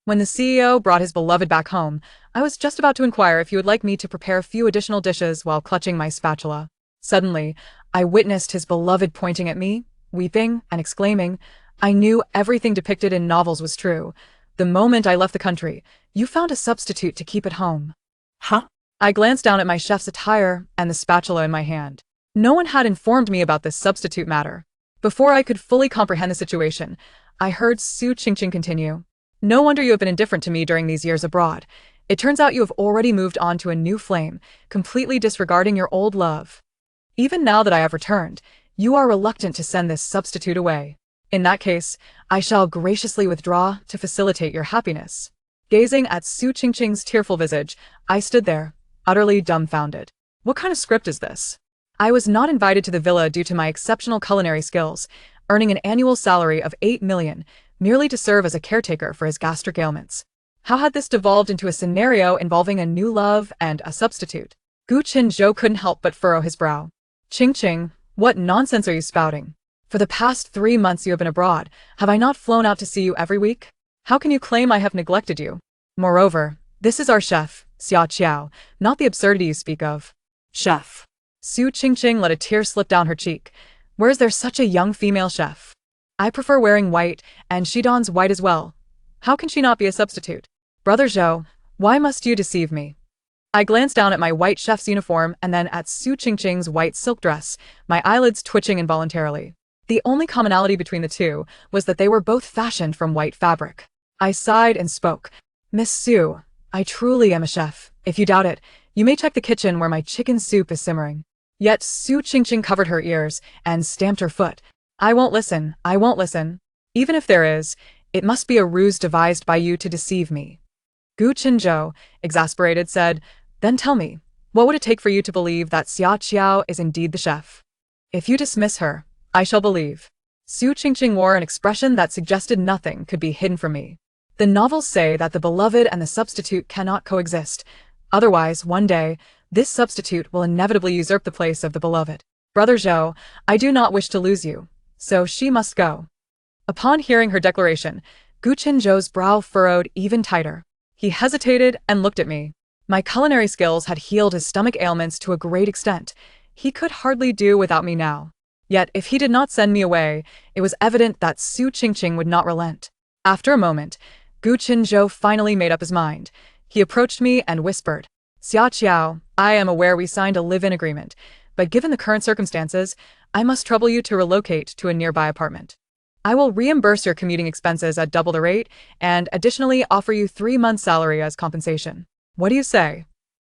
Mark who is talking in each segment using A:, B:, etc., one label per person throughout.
A: When the CEO brought his beloved back home, I was just about to inquire if he would like me to prepare a few additional dishes while clutching my spatula. Suddenly, I witnessed his beloved pointing at me, weeping and exclaiming. I knew everything depicted in novels was true. The moment I left the country, you found a substitute to keep at home.
B: Huh?
A: I glanced down at my chef's attire and the spatula in my hand. No one had informed me about this substitute matter. Before I could fully comprehend the situation, I heard Su Qingqing continue. No wonder you have been indifferent to me during these years abroad. It turns out you have already moved on to a new flame, completely disregarding your old love. Even now that I have returned, you are reluctant to send this substitute away. In that case, I shall graciously withdraw to facilitate your happiness. Gazing at Su Qingqing's tearful visage, I stood there, utterly dumbfounded. What kind of script is this? I was not invited to the villa due to my exceptional culinary skills, earning an annual salary of 8 million, merely to serve as a caretaker for his gastric ailments. How had this devolved into a scenario involving a new love and a substitute? Gu Qinzhou couldn't help but furrow his brow. Qingqing, what nonsense are you spouting? For the past 3 months you have been abroad, have I not flown out to see you every week? How can you claim I have neglected you? Moreover, this is our chef, Xia Qiao, not the absurdity you speak of.
B: Chef.
A: Su Qingqing let a tear slip down her cheek. Where is there such a young female chef? I prefer wearing white, and she dons white as well. How can she not be a substitute? Brother Zhou, why must you deceive me? I glanced down at my white chef's uniform and then at Su Qingqing's white silk dress, my eyelids twitching involuntarily. The only commonality between the two was that they were both fashioned from white fabric. I sighed and spoke. Miss Su, I truly am a chef. If you doubt it, you may check the kitchen where my chicken soup is simmering. Yet Su Qingqing covered her ears and stamped her foot. I won't listen. Even if there is, it must be a ruse devised by you to deceive me. Gu Qinzhou, exasperated, said, Then tell me, what would it take for you to believe that Xia Qiao is indeed the chef? If you dismiss her, I shall believe. Su Qingqing wore an expression that suggested nothing could be hidden from me. The novels say that the beloved and the substitute cannot coexist. Otherwise, one day, this substitute will inevitably usurp the place of the beloved. Brother Zhou, I do not wish to lose you, so she must go. Upon hearing her declaration, Gu Qinzhou's brow furrowed even tighter. He hesitated and looked at me. My culinary skills had healed his stomach ailments to a great extent. He could hardly do without me now. Yet if he did not send me away, it was evident that Su Qingqing would not relent. After a moment, Gu Qinzhou finally made up his mind. He approached me and whispered, Xia Qiao, I am aware we signed a live-in agreement, but given the current circumstances, I must trouble you to relocate to a nearby apartment. I will reimburse your commuting expenses at double the rate and additionally offer you 3 months' salary as compensation. What do you say?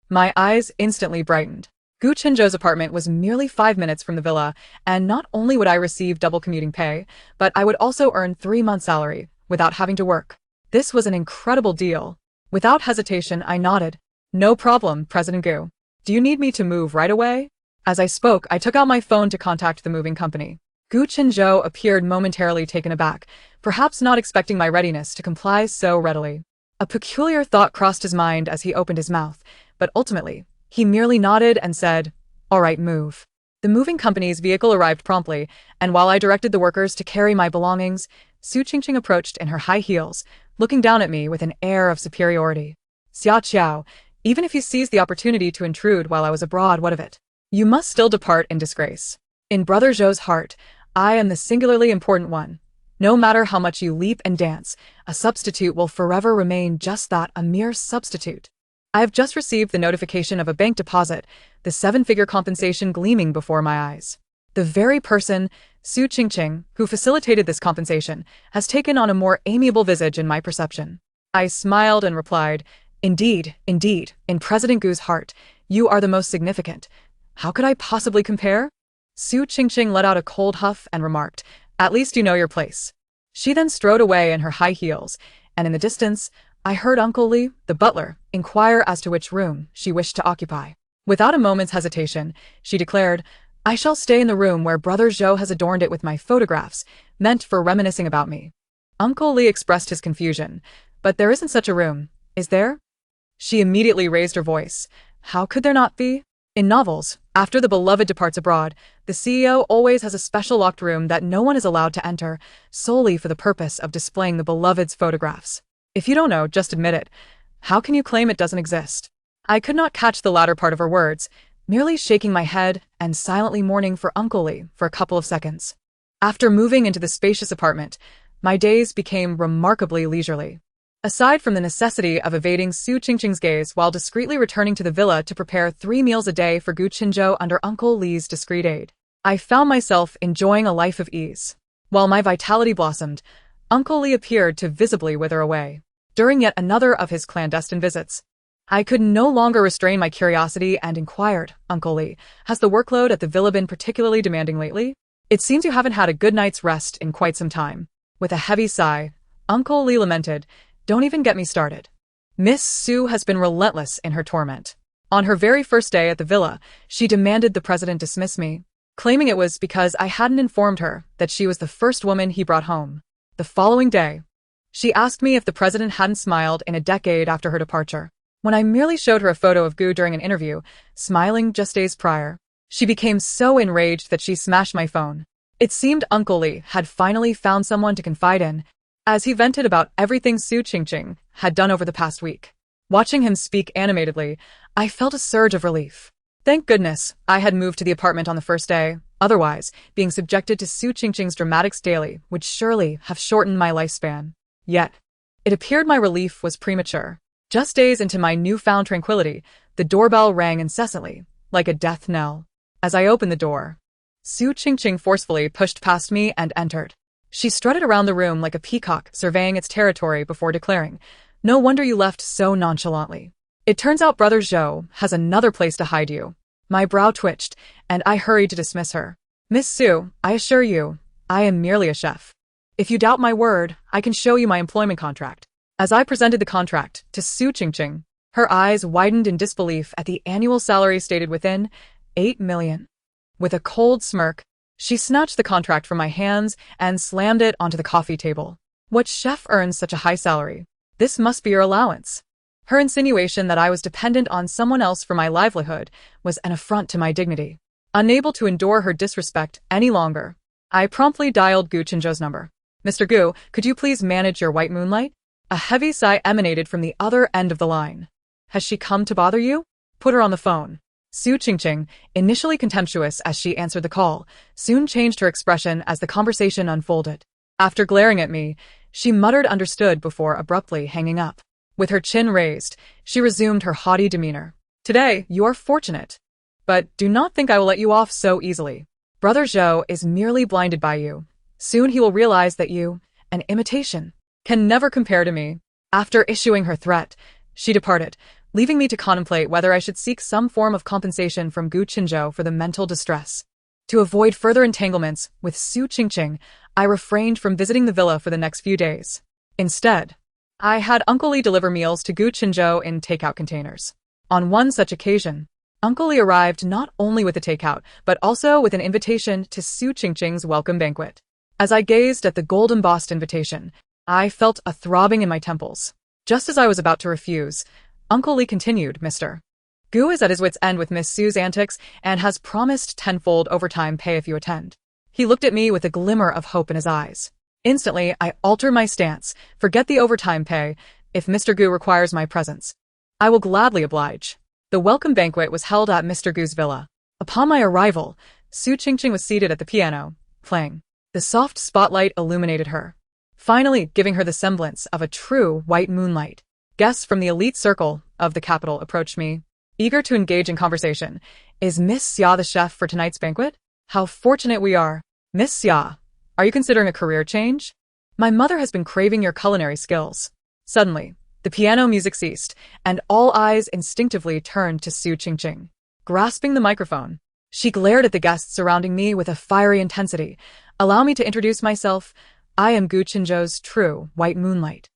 A: My eyes instantly brightened. Gu Qinzhou's apartment was merely 5 minutes from the villa, and not only would I receive double commuting pay, but I would also earn 3 months' salary without having to work. This was an incredible deal. Without hesitation, I nodded. No problem, President Gu. Do you need me to move right away? As I spoke, I took out my phone to contact the moving company. Gu Qinzhou appeared momentarily taken aback, perhaps not expecting my readiness to comply so readily. A peculiar thought crossed his mind as he opened his mouth, but ultimately, he merely nodded and said, All right, move. The moving company's vehicle arrived promptly, and while I directed the workers to carry my belongings, Su Qingqing approached in her high heels, looking down at me with an air of superiority. Xia Qiao, even if you seized the opportunity to intrude while I was abroad, what of it? You must still depart in disgrace. In Brother Zhou's heart, I am the singularly important one. No matter how much you leap and dance, a substitute will forever remain just that, a mere substitute. I have just received the notification of a bank deposit, the 7-figure compensation gleaming before my eyes. The very person, Su Qingqing, who facilitated this compensation, has taken on a more amiable visage in my perception. I smiled and replied, Indeed, in President Gu's heart, you are the most significant. How could I possibly compare? Su Qingqing let out a cold huff and remarked, At least you know your place. She then strode away in her high heels, and in the distance, I heard Uncle Li, the butler, inquire as to which room she wished to occupy. Without a moment's hesitation, she declared, I shall stay in the room where Brother Zhou has adorned it with my photographs, meant for reminiscing about me. Uncle Li expressed his confusion, but there isn't such a room, is there? She immediately raised her voice. How could there not be? In novels, after the beloved departs abroad, the CEO always has a special locked room that no one is allowed to enter, solely for the purpose of displaying the beloved's photographs. If you don't know, just admit it. How can you claim it doesn't exist? I could not catch the latter part of her words, merely shaking my head and silently mourning for Uncle Lee for a couple of seconds. After moving into the spacious apartment, my days became remarkably leisurely. Aside from the necessity of evading Su Qingqing's gaze while discreetly returning to the villa to prepare 3 meals a day for Gu Qinzhou under Uncle Lee's discreet aid, I found myself enjoying a life of ease. While my vitality blossomed, Uncle Lee appeared to visibly wither away. During yet another of his clandestine visits, I could no longer restrain my curiosity and inquired, Uncle Lee, has the workload at the villa been particularly demanding lately? It seems you haven't had a good night's rest in quite some time. With a heavy sigh, Uncle Lee lamented, don't even get me started. Miss Su has been relentless in her torment. On her very first day at the villa, she demanded the president dismiss me, claiming it was because I hadn't informed her that she was the first woman he brought home. The following day, she asked me if the president hadn't smiled in a decade after her departure. When I merely showed her a photo of Gu during an interview, smiling just days prior, she became so enraged that she smashed my phone. It seemed Uncle Lee had finally found someone to confide in, as he vented about everything Su Qingqing had done over the past week. Watching him speak animatedly, I felt a surge of relief. Thank goodness I had moved to the apartment on the first day. Otherwise, being subjected to Su Qingqing's dramatics daily would surely have shortened my lifespan. Yet, it appeared my relief was premature. Just days into my newfound tranquility, the doorbell rang incessantly, like a death knell. As I opened the door, Su Qingqing forcefully pushed past me and entered. She strutted around the room like a peacock surveying its territory before declaring, no wonder you left so nonchalantly. It turns out Brother Zhou has another place to hide you. My brow twitched, and I hurried to dismiss her. Miss Su, I assure you, I am merely a chef. If you doubt my word, I can show you my employment contract. As I presented the contract to Su Qingqing, her eyes widened in disbelief at the annual salary stated within, 8 million. With a cold smirk, she snatched the contract from my hands and slammed it onto the coffee table. What chef earns such a high salary? This must be your allowance. Her insinuation that I was dependent on someone else for my livelihood was an affront to my dignity. Unable to endure her disrespect any longer, I promptly dialed Gu Qinzhou's number. Mr. Gu, could you please manage your white moonlight? A heavy sigh emanated from the other end of the line. Has she come to bother you? Put her on the phone. Su Qingqing, initially contemptuous as she answered the call, soon changed her expression as the conversation unfolded. After glaring at me, she muttered understood before abruptly hanging up. With her chin raised, she resumed her haughty demeanor. Today, you are fortunate. But do not think I will let you off so easily. Brother Zhou is merely blinded by you. Soon he will realize that you, an imitation, can never compare to me. After issuing her threat, she departed, leaving me to contemplate whether I should seek some form of compensation from Gu Qinzhou for the mental distress. To avoid further entanglements with Su Qingqing, I refrained from visiting the villa for the next few days. Instead, I had Uncle Lee deliver meals to Gu Qinzhou in takeout containers. On one such occasion, Uncle Lee arrived not only with a takeout, but also with an invitation to Su Qingqing's welcome banquet. As I gazed at the gold-embossed invitation, I felt a throbbing in my temples. Just as I was about to refuse, Uncle Lee continued, Mr. Gu is at his wit's end with Miss Su's antics and has promised tenfold overtime pay if you attend. He looked at me with a glimmer of hope in his eyes. Instantly, I altered my stance. Forget the overtime pay. If Mr. Gu requires my presence, I will gladly oblige. The welcome banquet was held at Mr. Gu's villa. Upon my arrival, Su Qingqing was seated at the piano, playing. The soft spotlight illuminated her, finally giving her the semblance of a true white moonlight. Guests from the elite circle of the capital approached me, eager to engage in conversation. Is Miss Xia the chef for tonight's banquet? How fortunate we are. Miss Xia, are you considering a career change? My mother has been craving your culinary skills. Suddenly, the piano music ceased, and all eyes instinctively turned to Su Qingqing. Grasping the microphone, she glared at the guests surrounding me with a fiery intensity. Allow me to introduce myself. I am Gu Qinzhou's true white moonlight.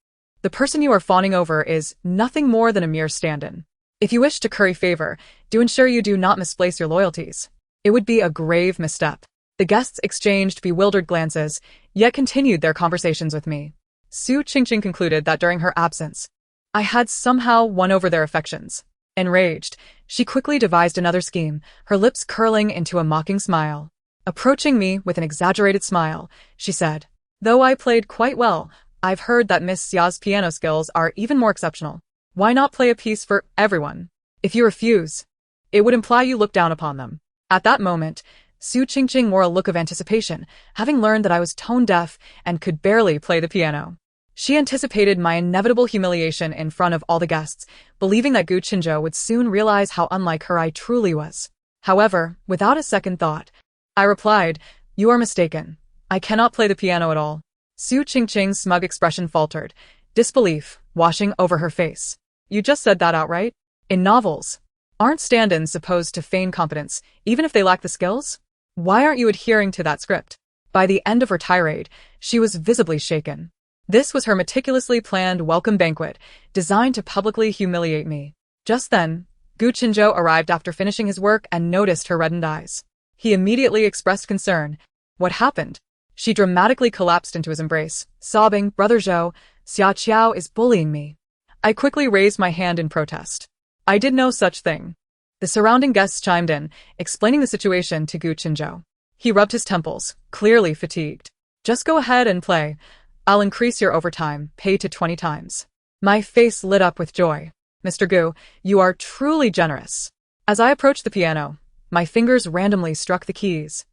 A: The person you are fawning over is nothing more than a mere stand-in. If you wish to curry favor, do ensure you do not misplace your loyalties. It would be a grave misstep. The guests exchanged bewildered glances, yet continued their conversations with me. Su Qingqing concluded that during her absence, I had somehow won over their affections. Enraged, she quickly devised another scheme, her lips curling into a mocking smile. Approaching me with an exaggerated smile, she said, though I played quite well, I've heard that Miss Xiao's piano skills are even more exceptional. Why not play a piece for everyone? If you refuse, it would imply you look down upon them. At that moment, Su Qingqing wore a look of anticipation, having learned that I was tone deaf and could barely play the piano. She anticipated my inevitable humiliation in front of all the guests, believing that Gu Qinzhou would soon realize how unlike her I truly was. However, without a second thought, I replied, "You are mistaken. I cannot play the piano at all." Su Qingqing's smug expression faltered, disbelief washing over her face. "You just said that outright? In novels, aren't stand-ins supposed to feign competence, even if they lack the skills? Why aren't you adhering to that script?" By the end of her tirade, she was visibly shaken. This was her meticulously planned welcome banquet, designed to publicly humiliate me. Just then, Gu Qinzhou arrived after finishing his work and noticed her reddened eyes. He immediately expressed concern. "What happened?" She dramatically collapsed into his embrace, sobbing, "Brother Zhou, Xia Qiao is bullying me." I quickly raised my hand in protest. "I did no such thing." The surrounding guests chimed in, explaining the situation to Gu Qinzhou. He rubbed his temples, clearly fatigued. "Just go ahead and play. I'll increase your overtime pay to 20 times. My face lit up with joy. "Mr. Gu, you are truly generous." As I approached the piano, my fingers randomly struck the keys,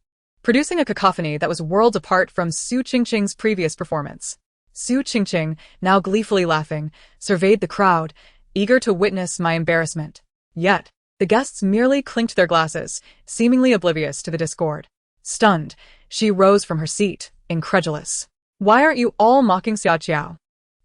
A: producing a cacophony that was worlds apart from Su Qingqing's previous performance. Su Qingqing, now gleefully laughing, surveyed the crowd, eager to witness my embarrassment. Yet, the guests merely clinked their glasses, seemingly oblivious to the discord. Stunned, she rose from her seat, incredulous. "Why aren't you all mocking Xia Qiao?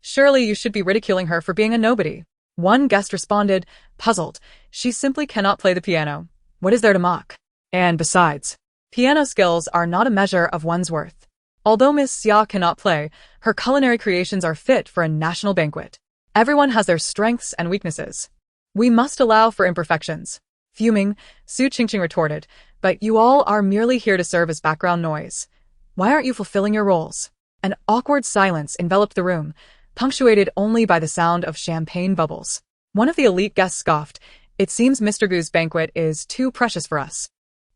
A: Surely you should be ridiculing her for being a nobody." One guest responded, puzzled. "She simply cannot play the piano. What is there to mock? And besides, piano skills are not a measure of one's worth. Although Miss Xia cannot play, her culinary creations are fit for a national banquet. Everyone has their strengths and weaknesses. We must allow for imperfections." Fuming, Su Qingqing retorted, "But you all are merely here to serve as background noise. Why aren't you fulfilling your roles?" An awkward silence enveloped the room, punctuated only by the sound of champagne bubbles. One of the elite guests scoffed, "It seems Mr. Gu's banquet is too precious for us.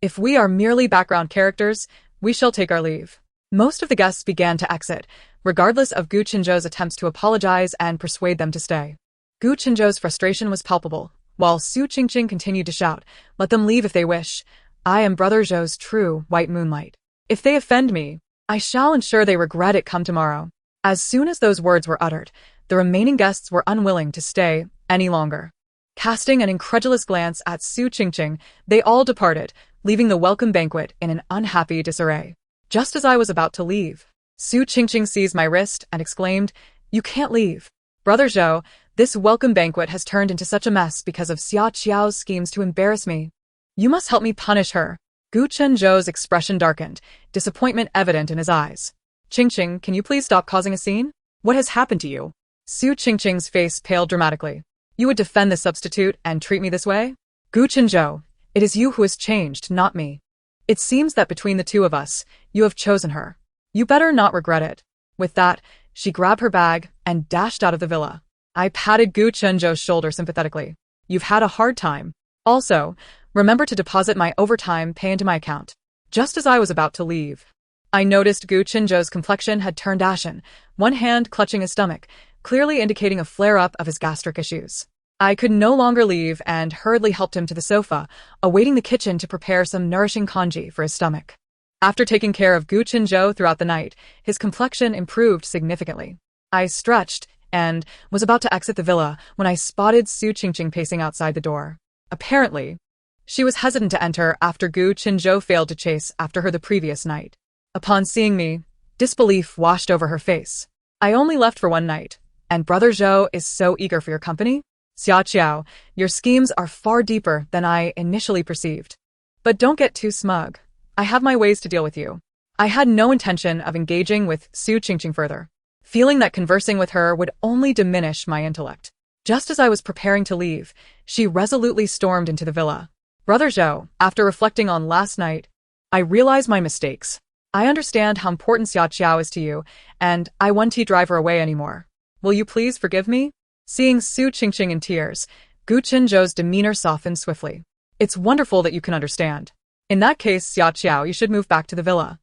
A: If we are merely background characters, we shall take our leave." Most of the guests began to exit, regardless of Gu Qinzhou's attempts to apologize and persuade them to stay. Gu Qinzhou's frustration was palpable, while Su Qingqing continued to shout, "Let them leave if they wish. I am Brother Zhou's true white moonlight. If they offend me, I shall ensure they regret it come tomorrow." As soon as those words were uttered, the remaining guests were unwilling to stay any longer. Casting an incredulous glance at Su Qingqing, they all departed, leaving the welcome banquet in an unhappy disarray. Just as I was about to leave, Su Qingqing seized my wrist and exclaimed, "You can't leave. Brother Zhou, this welcome banquet has turned into such a mess because of Xia Qiao's schemes to embarrass me. You must help me punish her." Gu Qinzhou's expression darkened, disappointment evident in his eyes. "Qingqing, can you please stop causing a scene? What has happened to you?" Su Qingqing's face paled dramatically. "You would defend the substitute and treat me this way? Gu Qinzhou, it is you who has changed, not me. It seems that between the two of us, you have chosen her. You better not regret it." With that, she grabbed her bag and dashed out of the villa. I patted Gu Qinzhou's shoulder sympathetically. "You've had a hard time. Also, remember to deposit my overtime pay into my account." Just as I was about to leave, I noticed Gu Qinzhou's complexion had turned ashen, one hand clutching his stomach, clearly indicating a flare-up of his gastric issues. I could no longer leave and hurriedly helped him to the sofa, awaiting the kitchen to prepare some nourishing congee for his stomach. After taking care of Gu Qinzhou throughout the night, his complexion improved significantly. I stretched and was about to exit the villa when I spotted Su Qingqing pacing outside the door. Apparently, she was hesitant to enter after Gu Qinzhou failed to chase after her the previous night. Upon seeing me, disbelief washed over her face. "I only left for one night, and Brother Zhou is so eager for your company? Xia Qiao, your schemes are far deeper than I initially perceived. But don't get too smug. I have my ways to deal with you." I had no intention of engaging with Su Qingqing further, feeling that conversing with her would only diminish my intellect. Just as I was preparing to leave, she resolutely stormed into the villa. "Brother Zhou, after reflecting on last night, I realize my mistakes. I understand how important Xia Qiao is to you, and I won't drive her away anymore. Will you please forgive me?" Seeing Su Qingqing in tears, Gu Qinzhou's demeanor softened swiftly. "It's wonderful that you can understand. In that case, Xia Qiao, you should move back to the villa.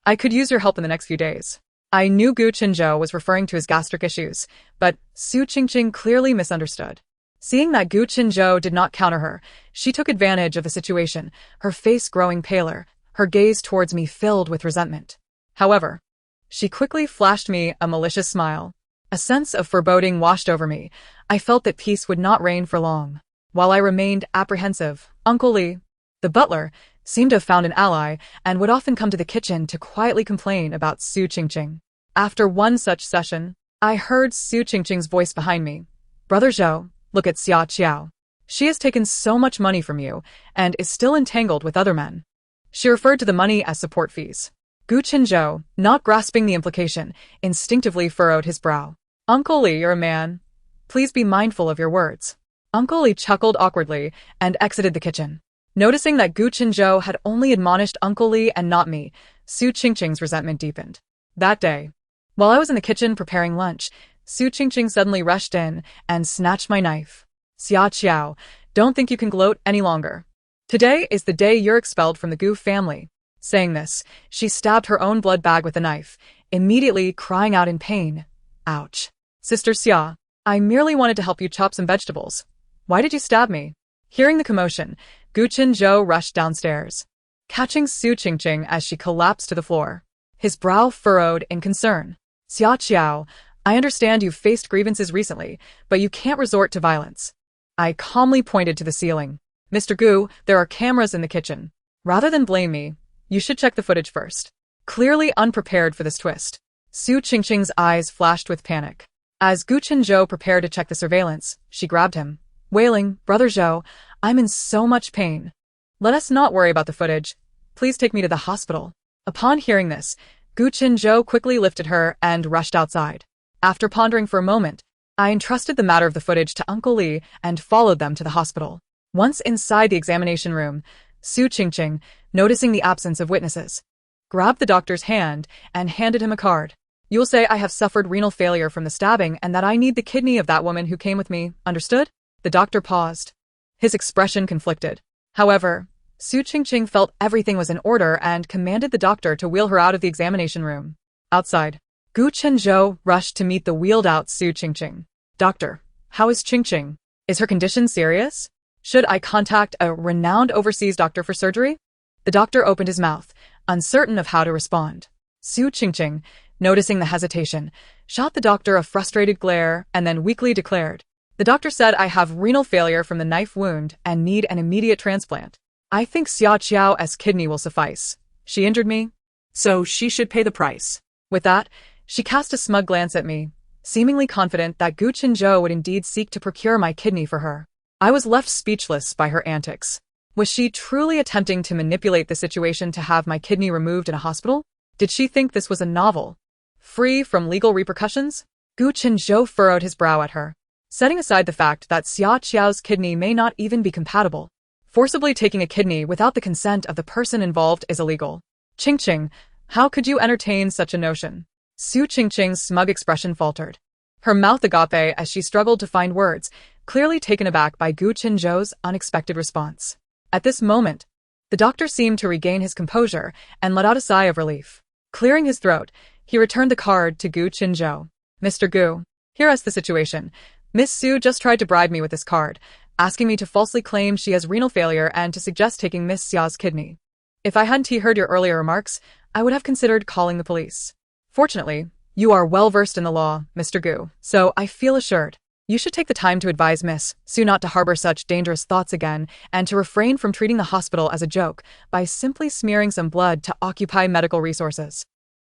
A: I could use your help in the next few days." I knew Gu Chenzhou was referring to his gastric issues, but Su Qingqing clearly misunderstood. Seeing that Gu Chenzhou did not counter her, she took advantage of the situation, her face growing paler, her gaze towards me filled with resentment. However, she quickly flashed me a malicious smile. A sense of foreboding washed over me. I felt that peace would not reign for long. While I remained apprehensive, Uncle Li, the butler, seemed to have found an ally and would often come to the kitchen to quietly complain about Su Qingqing. After one such session, I heard Su Qingqing's voice behind me. Brother Zhou, look at Xia Qiao. She has taken so much money from you and is still entangled with other men. She referred to the money as support fees. Gu Chenzhou, not grasping the implication, instinctively furrowed his brow. Uncle Li, you're a man. Please be mindful of your words. Uncle Li chuckled awkwardly and exited the kitchen. Noticing that Gu Chenzhou had only admonished Uncle Li and not me, Su Qingqing's resentment deepened. That day, while I was in the kitchen preparing lunch, Su Qingqing suddenly rushed in and snatched my knife. Xia Qiao, don't think you can gloat any longer. Today is the day you're expelled from the Gu family. Saying this, she stabbed her own blood bag with the knife, immediately crying out in pain. Ouch. Sister Xia, I merely wanted to help you chop some vegetables. Why did you stab me? Hearing the commotion, Gu Chenzhou rushed downstairs, catching Su Qingqing as she collapsed to the floor. His brow furrowed in concern. Xia Qiao, I understand you've faced grievances recently, but you can't resort to violence. I calmly pointed to the ceiling. Mr. Gu, there are cameras in the kitchen. Rather than blame me, you should check the footage first. Clearly unprepared for this twist, Su Qingqing's eyes flashed with panic. As Gu Chenzhou prepared to check the surveillance, she grabbed him, wailing, Brother Zhou, I'm in so much pain. Let us not worry about the footage. Please take me to the hospital. Upon hearing this, Gu Chenzhou quickly lifted her and rushed outside. After pondering for a moment, I entrusted the matter of the footage to Uncle Li and followed them to the hospital. Once inside the examination room, Su Qingqing, noticing the absence of witnesses, grabbed the doctor's hand and handed him a card. You'll say I have suffered renal failure from the stabbing and that I need the kidney of that woman who came with me, understood? The doctor paused. His expression conflicted. However, Su Qingqing felt everything was in order and commanded the doctor to wheel her out of the examination room. Outside, Gu Chenzhou rushed to meet the wheeled-out Su Qingqing. Doctor, how is Qingqing? Is her condition serious? Should I contact a renowned overseas doctor for surgery? The doctor opened his mouth, uncertain of how to respond. Su Qingqing, noticing the hesitation, shot the doctor a frustrated glare and then weakly declared, the doctor said I have renal failure from the knife wound and need an immediate transplant. I think Xia Qiao's kidney will suffice. She injured me, so she should pay the price. With that, she cast a smug glance at me, seemingly confident that Gu Chenzhou would indeed seek to procure my kidney for her. I was left speechless by her antics. Was she truly attempting to manipulate the situation to have my kidney removed in a hospital? Did she think this was a novel, free from legal repercussions? Gu Chenzhou furrowed his brow at her. Setting aside the fact that Xia Qiao's kidney may not even be compatible, forcibly taking a kidney without the consent of the person involved is illegal. Qingqing, how could you entertain such a notion? Su Qingqing's smug expression faltered. Her mouth agape as she struggled to find words, clearly taken aback by Gu Chenzhou's unexpected response. At this moment, the doctor seemed to regain his composure and let out a sigh of relief. Clearing his throat, he returned the card to Gu Chenzhou. Mr. Gu, here's the situation. Miss Su just tried to bribe me with this card, asking me to falsely claim she has renal failure and to suggest taking Miss Xia's kidney. If I hadn't heard your earlier remarks, I would have considered calling the police. Fortunately, you are well versed in the law, Mr. Gu, so I feel assured. You should take the time to advise Miss Su not to harbor such dangerous thoughts again and to refrain from treating the hospital as a joke by simply smearing some blood to occupy medical resources.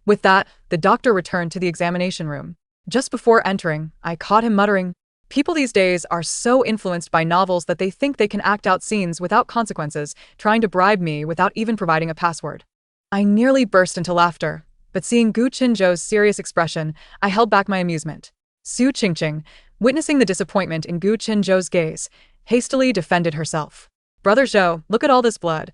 A: With that, the doctor returned to the examination room. Just before entering, I caught him muttering, people these days are so influenced by novels that they think they can act out scenes without consequences, trying to bribe me without even providing a password. I nearly burst into laughter, but seeing Gu Chenzhou's serious expression, I held back my amusement. Su Qingqing, witnessing the disappointment in Gu Chenzhou's gaze, hastily defended herself. Brother Zhou, look at all this blood.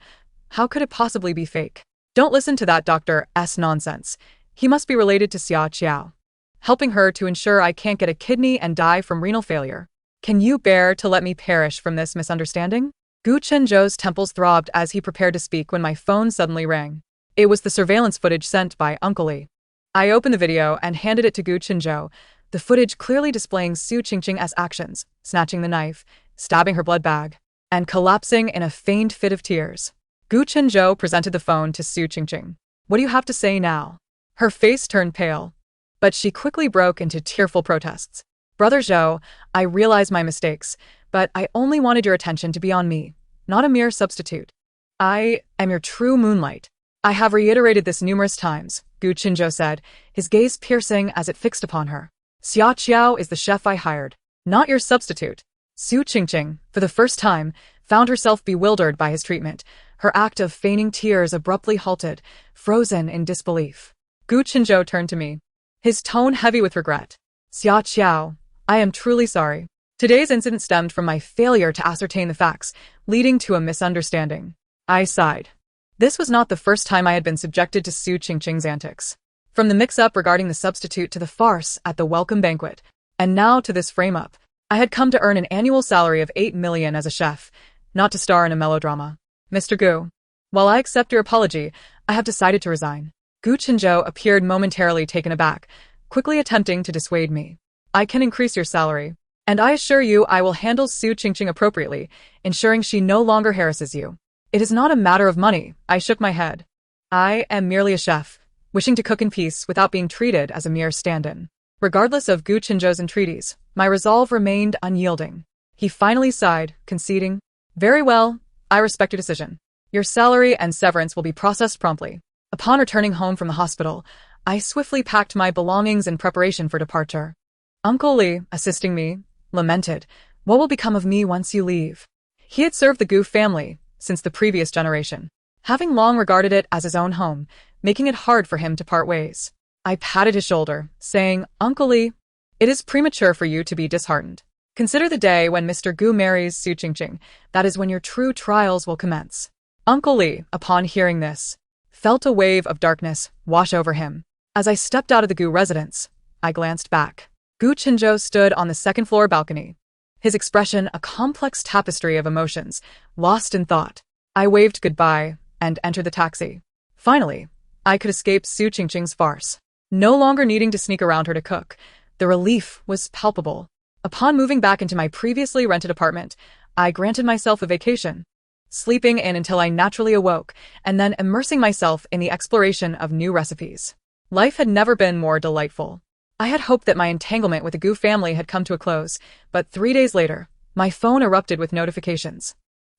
A: How could it possibly be fake? Don't listen to that doctor's nonsense. He must be related to Xia Qiao, helping her to ensure I can't get a kidney and die from renal failure. Can you bear to let me perish from this misunderstanding? Gu Chenzhou's temples throbbed as he prepared to speak when my phone suddenly rang. It was the surveillance footage sent by Uncle Li. I opened the video and handed it to Gu Chinzhou, the footage clearly displaying Su Qingqing's actions, snatching the knife, stabbing her blood bag, and collapsing in a feigned fit of tears. Gu Chinzhou presented the phone to Su Qingqing. "What do you have to say now?" Her face turned pale, but she quickly broke into tearful protests. "Brother Zhou, I realize my mistakes, but I only wanted your attention to be on me, not a mere substitute. I am your true Moonlight. I have reiterated this numerous times," Gu Chinzhou said, his gaze piercing as it fixed upon her. "Xia Qiao is the chef I hired, not your substitute." Su Qingqing, for the first time, found herself bewildered by his treatment. Her act of feigning tears abruptly halted, frozen in disbelief. Gu Chinzhou turned to me, his tone heavy with regret. "Xia Qiao, I am truly sorry. Today's incident stemmed from my failure to ascertain the facts, leading to a misunderstanding." I sighed. This was not the first time I had been subjected to Su Qingqing's antics. From the mix-up regarding the substitute to the farce at the welcome banquet, and now to this frame-up, I had come to earn an annual salary of 8 million as a chef, not to star in a melodrama. "Mr. Gu, while I accept your apology, I have decided to resign." Gu Chinzhou appeared momentarily taken aback, quickly attempting to dissuade me. "I can increase your salary, and I assure you I will handle Su Qingqing appropriately, ensuring she no longer harasses you. It is not a matter of money." I shook my head. "I am merely a chef, wishing to cook in peace without being treated as a mere stand-in." Regardless of Gu Chinzhou's entreaties, my resolve remained unyielding. He finally sighed, conceding, "Very well, I respect your decision. Your salary and severance will be processed promptly." Upon returning home from the hospital, I swiftly packed my belongings in preparation for departure. Uncle Li, assisting me, lamented, "What will become of me once you leave?" He had served the Gu family since the previous generation, having long regarded it as his own home, making it hard for him to part ways. I patted his shoulder, saying, "Uncle Li, it is premature for you to be disheartened. Consider the day when Mr. Gu marries Su Qingqing. That is when your true trials will commence." Uncle Li, upon hearing this, felt a wave of darkness wash over him. As I stepped out of the Gu residence, I glanced back. Gu Chinzhou stood on the second-floor balcony, his expression a complex tapestry of emotions, lost in thought. I waved goodbye and entered the taxi. Finally, I could escape Su Qingqing's farce. No longer needing to sneak around her to cook, the relief was palpable. Upon moving back into my previously rented apartment, I granted myself a vacation, sleeping in until I naturally awoke, and then immersing myself in the exploration of new recipes. Life had never been more delightful. I had hoped that my entanglement with the Gu family had come to a close, but 3 days later, my phone erupted with notifications.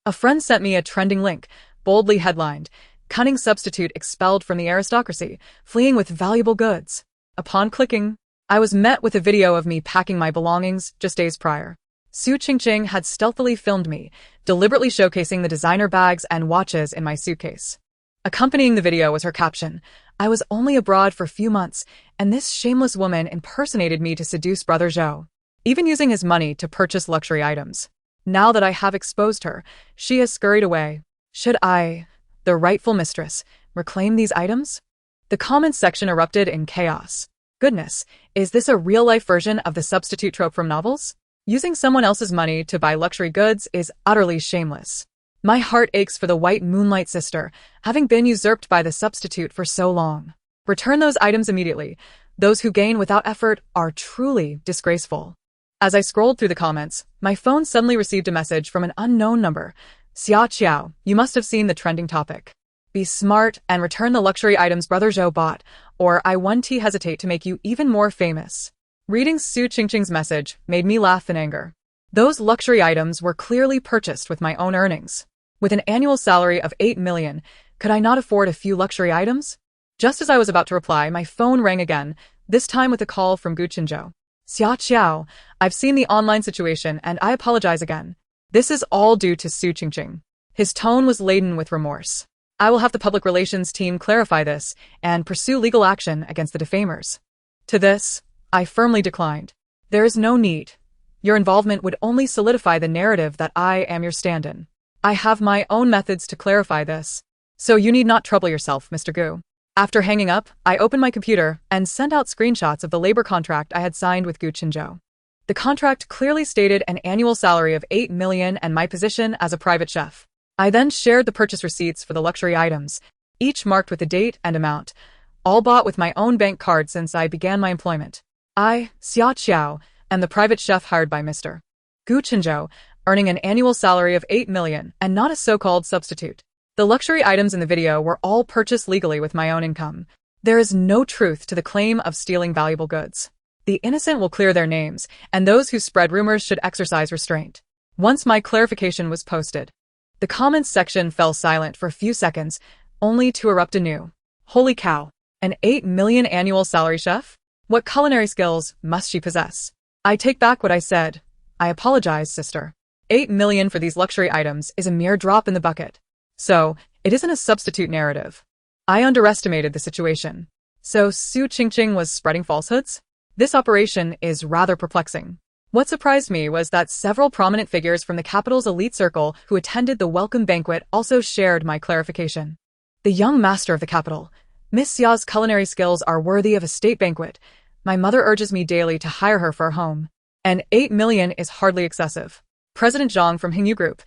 A: A friend sent me a trending link, boldly headlined, "Cunning substitute expelled from the aristocracy, fleeing with valuable goods." Upon clicking, I was met with a video of me packing my belongings just days prior. Su Qingqing had stealthily filmed me, deliberately showcasing the designer bags and watches in my suitcase. Accompanying the video was her caption, "I was only abroad for a few months, and this shameless woman impersonated me to seduce Brother Zhou, even using his money to purchase luxury items. Now that I have exposed her, she has scurried away. Should I, the rightful mistress, reclaim these items?" The comments section erupted in chaos. Goodness, is this a real-life version of the substitute trope from novels? Using someone else's money to buy luxury goods is utterly shameless. My heart aches for the white Moonlight sister, having been usurped by the substitute for so long. Return those items immediately. Those who gain without effort are truly disgraceful. As I scrolled through the comments, my phone suddenly received a message from an unknown number. "Xia Qiao, you must have seen the trending topic. Be smart and return the luxury items Brother Zhou bought, or I won't hesitate to make you even more famous." Reading Su Qingqing's message made me laugh in anger. Those luxury items were clearly purchased with my own earnings. With an annual salary of 8 million, could I not afford a few luxury items? Just as I was about to reply, my phone rang again, this time with a call from Gu Chinzhou. "Xia Qiao, I've seen the online situation and I apologize again. This is all due to Su Qingqing." His tone was laden with remorse. "I will have the public relations team clarify this and pursue legal action against the defamers." To this, I firmly declined. "There is no need. Your involvement would only solidify the narrative that I am your stand-in. I have my own methods to clarify this, so you need not trouble yourself, Mr. Gu." After hanging up, I opened my computer and sent out screenshots of the labor contract I had signed with Gu Chinzhou. The contract clearly stated an annual salary of 8 million and my position as a private chef. I then shared the purchase receipts for the luxury items, each marked with the date and amount, all bought with my own bank card since I began my employment. I, Xia Qiao, am the private chef hired by Mr. Gu Chenzhou, earning an annual salary of 8 million and not a so-called substitute. The luxury items in the video were all purchased legally with my own income. There is no truth to the claim of stealing valuable goods. The innocent will clear their names, and those who spread rumors should exercise restraint. Once my clarification was posted, the comments section fell silent for a few seconds, only to erupt anew. Holy cow! An 8 million annual salary chef? What culinary skills must she possess? I take back what I said. I apologize, sister. 8 million for these luxury items is a mere drop in the bucket. So, it isn't a substitute narrative. I underestimated the situation. So Su Qingqing was spreading falsehoods? This operation is rather perplexing. What surprised me was that several prominent figures from the capital's elite circle who attended the welcome banquet also shared my clarification. The young master of the capital, Miss Xia's culinary skills are worthy of a state banquet. My mother urges me daily to hire her for her home. And 8 million is hardly excessive. President Zhang from Hingyu Group.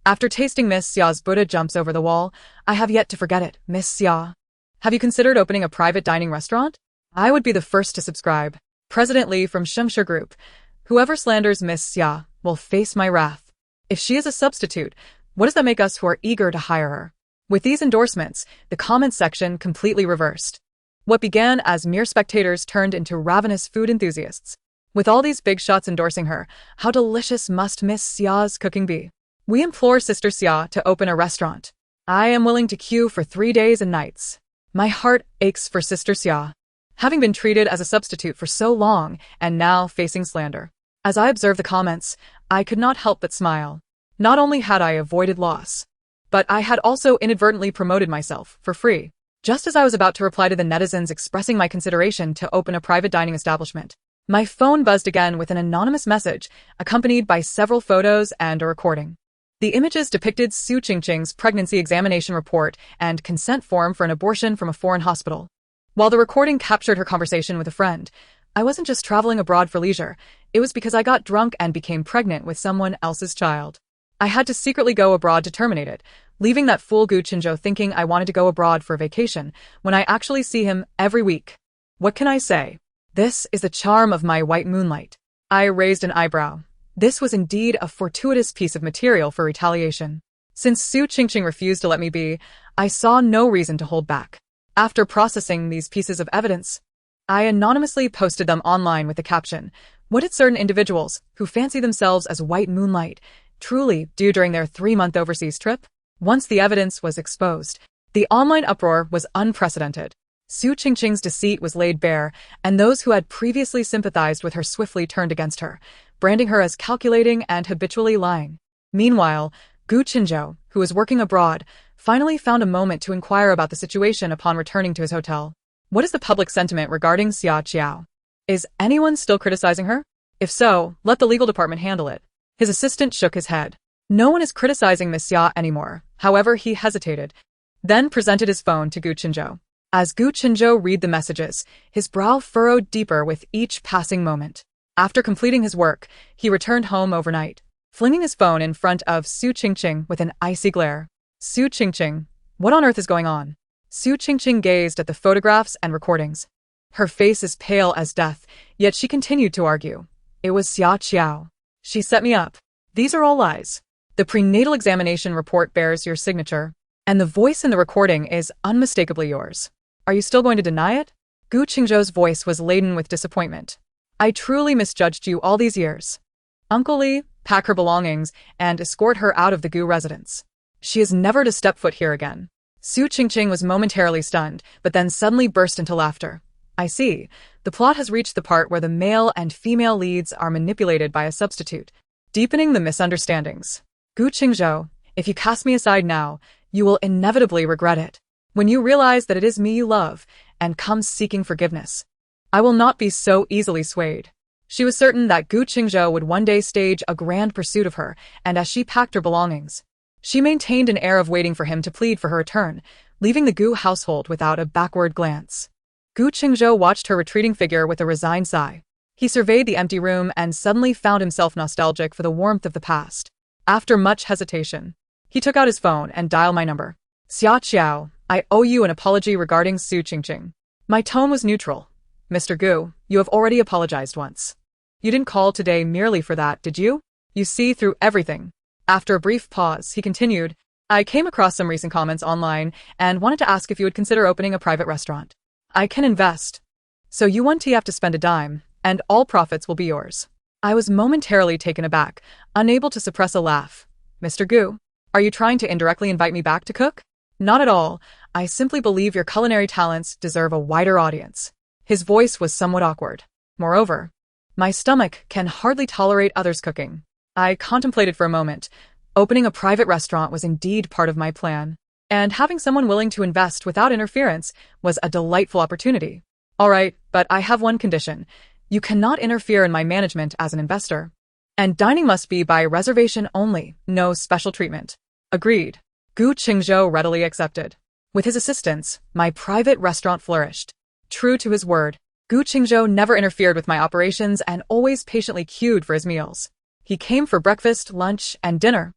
A: After tasting Miss Xia's Buddha jumps over the wall, I have yet to forget it, Miss Xia. Have you considered opening a private dining restaurant? I would be the first to subscribe. President Li from Shengshi Group. Whoever slanders Miss Xia will face my wrath. If she is a substitute, what does that make us who are eager to hire her? With these endorsements, the comments section completely reversed. What began as mere spectators turned into ravenous food enthusiasts. With all these big shots endorsing her, how delicious must Miss Xia's cooking be? We implore Sister Xia to open a restaurant. I am willing to queue for 3 days and nights. My heart aches for Sister Xia. Having been treated as a substitute for so long and now facing slander. As I observed the comments, I could not help but smile. Not only had I avoided loss, but I had also inadvertently promoted myself for free. Just as I was about to reply to the netizens expressing my consideration to open a private dining establishment, my phone buzzed again with an anonymous message, accompanied by several photos and a recording. The images depicted Su Qingqing's pregnancy examination report and consent form for an abortion from a foreign hospital. While the recording captured her conversation with a friend, I wasn't just traveling abroad for leisure, it was because I got drunk and became pregnant with someone else's child. I had to secretly go abroad to terminate it, leaving that fool Gu Chenzhou thinking I wanted to go abroad for a vacation, when I actually see him every week. What can I say? This is the charm of my white moonlight. I raised an eyebrow. This was indeed a fortuitous piece of material for retaliation. Since Su Qingqing refused to let me be, I saw no reason to hold back. After processing these pieces of evidence, I anonymously posted them online with the caption, "What did certain individuals, who fancy themselves as white moonlight, truly do during their 3-month overseas trip?" Once the evidence was exposed, the online uproar was unprecedented. Su Qingqing's deceit was laid bare, and those who had previously sympathized with her swiftly turned against her, branding her as calculating and habitually lying. Meanwhile, Gu Chenzhou, who was working abroad, finally found a moment to inquire about the situation upon returning to his hotel. What is the public sentiment regarding Xia Qiao? Is anyone still criticizing her? If so, let the legal department handle it. His assistant shook his head. No one is criticizing Miss Xia anymore. However, he hesitated, then presented his phone to Gu Chenzhou. As Gu Chenzhou read the messages, his brow furrowed deeper with each passing moment. After completing his work, he returned home overnight, flinging his phone in front of Su Qingqing with an icy glare. Su Qingqing, what on earth is going on? Su Qingqing gazed at the photographs and recordings. Her face is pale as death, yet she continued to argue. It was Xia Qiao. She set me up. These are all lies. The prenatal examination report bears your signature, and the voice in the recording is unmistakably yours. Are you still going to deny it? Gu Qingzhou's voice was laden with disappointment. I truly misjudged you all these years. Uncle Li, pack her belongings and escort her out of the Gu residence. She is never to step foot here again. Su Qingqing was momentarily stunned, but then suddenly burst into laughter. I see. The plot has reached the part where the male and female leads are manipulated by a substitute, deepening the misunderstandings. Gu Qingzhou, if you cast me aside now, you will inevitably regret it. When you realize that it is me you love, and come seeking forgiveness, I will not be so easily swayed. She was certain that Gu Qingzhou would one day stage a grand pursuit of her, and as she packed her belongings, she maintained an air of waiting for him to plead for her return, leaving the Gu household without a backward glance. Gu Qingzhou watched her retreating figure with a resigned sigh. He surveyed the empty room and suddenly found himself nostalgic for the warmth of the past. After much hesitation, he took out his phone and dialed my number. Xia Qiao, I owe you an apology regarding Su Qingqing. My tone was neutral. Mr. Gu, you have already apologized once. You didn't call today merely for that, did you? You see through everything. After a brief pause, he continued, I came across some recent comments online and wanted to ask if you would consider opening a private restaurant. I can invest. So you won't have to spend a dime, and all profits will be yours. I was momentarily taken aback, unable to suppress a laugh. Mr. Gu, are you trying to indirectly invite me back to cook? Not at all. I simply believe your culinary talents deserve a wider audience. His voice was somewhat awkward. Moreover, my stomach can hardly tolerate others' cooking. I contemplated for a moment. Opening a private restaurant was indeed part of my plan, and having someone willing to invest without interference was a delightful opportunity. All right, but I have one condition. You cannot interfere in my management as an investor. And dining must be by reservation only, no special treatment. Agreed. Gu Qingzhou readily accepted. With his assistance, my private restaurant flourished. True to his word, Gu Qingzhou never interfered with my operations and always patiently queued for his meals. He came for breakfast, lunch, and dinner,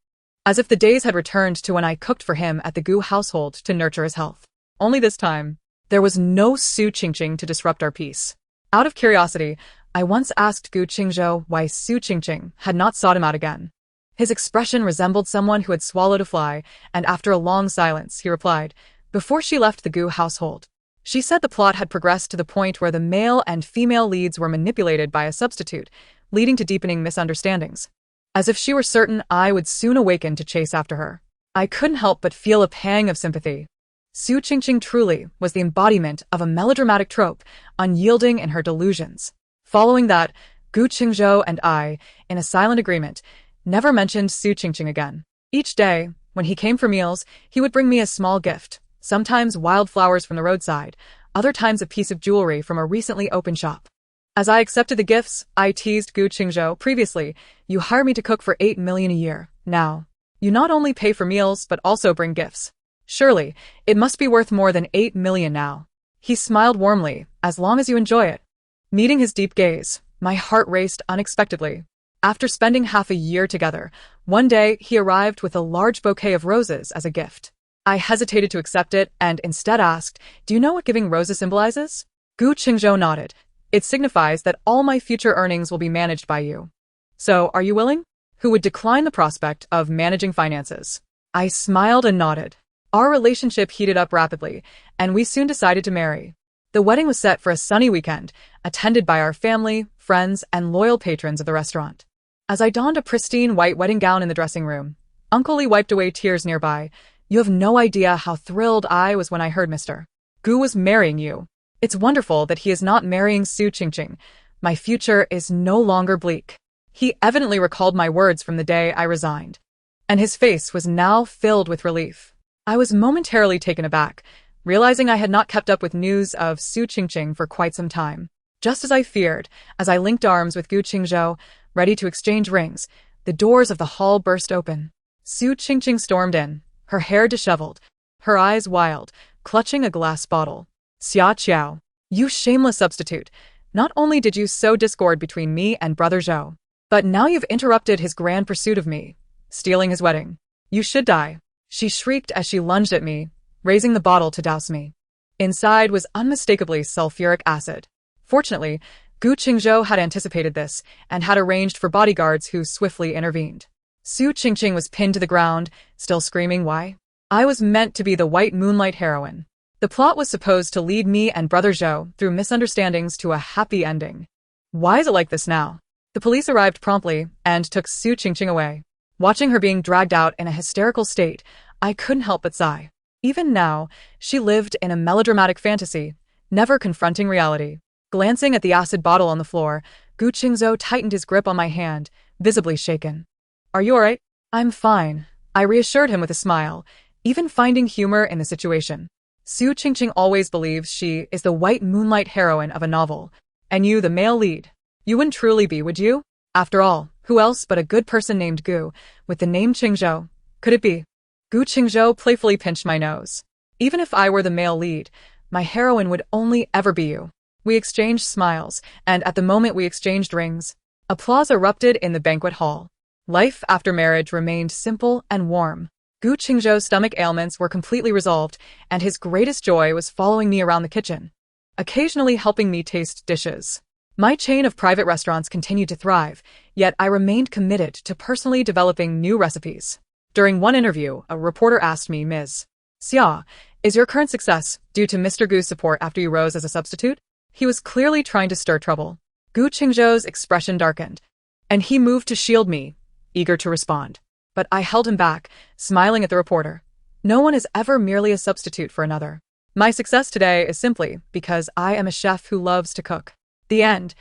A: as if the days had returned to when I cooked for him at the Gu household to nurture his health. Only this time, there was no Su Qingqing to disrupt our peace. Out of curiosity, I once asked Gu Qingzhou why Su Qingqing had not sought him out again. His expression resembled someone who had swallowed a fly, and after a long silence, he replied, before she left the Gu household. She said the plot had progressed to the point where the male and female leads were manipulated by a substitute, leading to deepening misunderstandings. As if she were certain I would soon awaken to chase after her. I couldn't help but feel a pang of sympathy. Su Qingqing truly was the embodiment of a melodramatic trope, unyielding in her delusions. Following that, Gu Qingzhou and I, in a silent agreement, never mentioned Su Qingqing again. Each day, when he came for meals, he would bring me a small gift, sometimes wildflowers from the roadside, other times a piece of jewelry from a recently opened shop. As I accepted the gifts, I teased Gu Qingzhou previously, you hire me to cook for 8 million a year. Now, you not only pay for meals but also bring gifts. Surely, it must be worth more than 8 million now. He smiled warmly, as long as you enjoy it. Meeting his deep gaze, my heart raced unexpectedly. After spending half a year together, one day he arrived with a large bouquet of roses as a gift. I hesitated to accept it and instead asked, do you know what giving roses symbolizes? Gu Qingzhou nodded. It signifies that all my future earnings will be managed by you. So, are you willing? Who would decline the prospect of managing finances? I smiled and nodded. Our relationship heated up rapidly, and we soon decided to marry. The wedding was set for a sunny weekend, attended by our family, friends, and loyal patrons of the restaurant. As I donned a pristine white wedding gown in the dressing room, Uncle Lee wiped away tears nearby. You have no idea how thrilled I was when I heard Mr. Gu was marrying you. It's wonderful that he is not marrying Su Qingqing. My future is no longer bleak. He evidently recalled my words from the day I resigned, and his face was now filled with relief. I was momentarily taken aback, realizing I had not kept up with news of Su Qingqing for quite some time. Just as I feared, as I linked arms with Gu Qingzhou, ready to exchange rings, the doors of the hall burst open. Su Qingqing stormed in, her hair disheveled, her eyes wild, clutching a glass bottle. Xia Qiao, you shameless substitute. Not only did you sow discord between me and Brother Zhou, but now you've interrupted his grand pursuit of me, stealing his wedding. You should die. She shrieked as she lunged at me, raising the bottle to douse me. Inside was unmistakably sulfuric acid. Fortunately, Gu Qingzhou had anticipated this and had arranged for bodyguards who swiftly intervened. Su Qingqing was pinned to the ground, still screaming why. I was meant to be the white Moonlight heroine. The plot was supposed to lead me and Brother Zhou through misunderstandings to a happy ending. Why is it like this now? The police arrived promptly and took Su Qingqing away. Watching her being dragged out in a hysterical state, I couldn't help but sigh. Even now, she lived in a melodramatic fantasy, never confronting reality. Glancing at the acid bottle on the floor, Gu Qingzhou tightened his grip on my hand, visibly shaken. Are you alright? I'm fine, I reassured him with a smile, even finding humor in the situation. Su Qingqing always believes she is the white Moonlight heroine of a novel, and you the male lead. You wouldn't truly be, would you? After all, who else but a good person named Gu, with the name Qingzhou, could it be? Gu Qingzhou playfully pinched my nose. Even if I were the male lead, my heroine would only ever be you. We exchanged smiles, and at the moment we exchanged rings, applause erupted in the banquet hall. Life after marriage remained simple and warm. Gu Qingzhou's stomach ailments were completely resolved, and his greatest joy was following me around the kitchen. occasionally helping me taste dishes. My chain of private restaurants continued to thrive, yet I remained committed to personally developing new recipes. During one interview, a reporter asked me, Ms. Xia, is your current success due to Mr. Gu's support after you rose as a substitute? He was clearly trying to stir trouble. Gu Qingzhou's expression darkened, and he moved to shield me, eager to respond. But I held him back, smiling at the reporter. No one is ever merely a substitute for another. My success today is simply because I am a chef who loves to cook. The end.